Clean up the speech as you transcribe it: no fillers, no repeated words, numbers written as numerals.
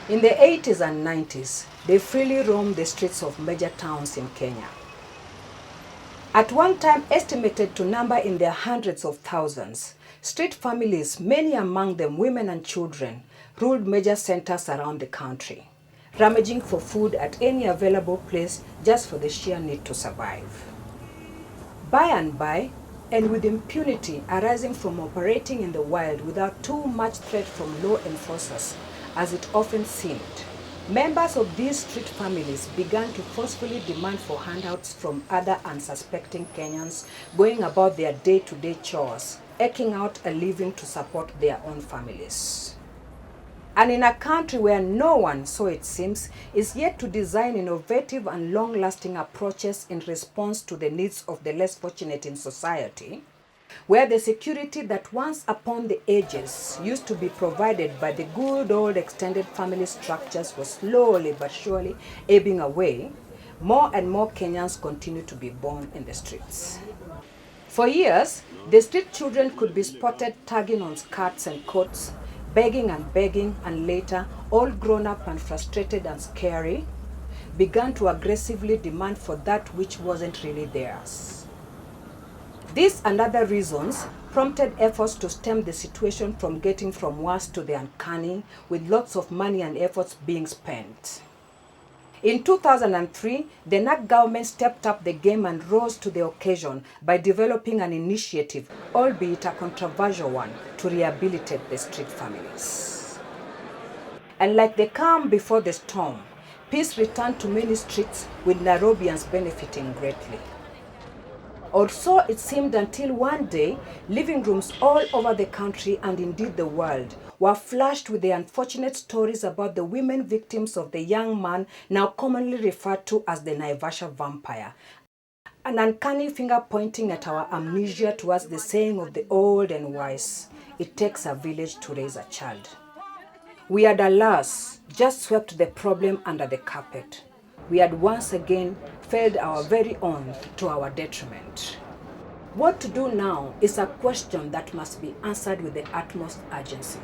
In the 80s and 90s, they freely roamed the streets of major towns in Kenya. At one time estimated to number in their hundreds of thousands, street families, many among them women and children, ruled major centers around the country, rummaging for food at any available place just for the sheer need to survive. By and by, and with impunity arising from operating in the wild without too much threat from law enforcers, as it often seemed, members of these street families began to forcefully demand for handouts from other unsuspecting Kenyans going about their day-to-day chores, eking out a living to support their own families. And in a country where no one, so it seems, is yet to design innovative and long-lasting approaches in response to the needs of the less fortunate in society, where the security that once upon the ages used to be provided by the good old extended family structures was slowly but surely ebbing away, more and more Kenyans continue to be born in the streets. For years, the street children could be spotted tugging on skirts and coats, begging, and later, all grown up and frustrated and scary, began to aggressively demand for that which wasn't really theirs. These and other reasons prompted efforts to stem the situation from getting from worse to the uncanny, with lots of money and efforts being spent. In 2003, the NARC government stepped up the game and rose to the occasion by developing an initiative, albeit a controversial one, to rehabilitate the street families. And like the calm before the storm, peace returned to many streets, with Nairobians benefiting greatly. Or so it seemed, until one day, living rooms all over the country and indeed the world were flashed with the unfortunate stories about the women victims of the young man now commonly referred to as the Naivasha vampire. An uncanny finger pointing at our amnesia towards the saying of the old and wise, it takes a village to raise a child. We had, alas, just swept the problem under the carpet. We had once again failed our very own to our detriment. What to do now is a question that must be answered with the utmost urgency.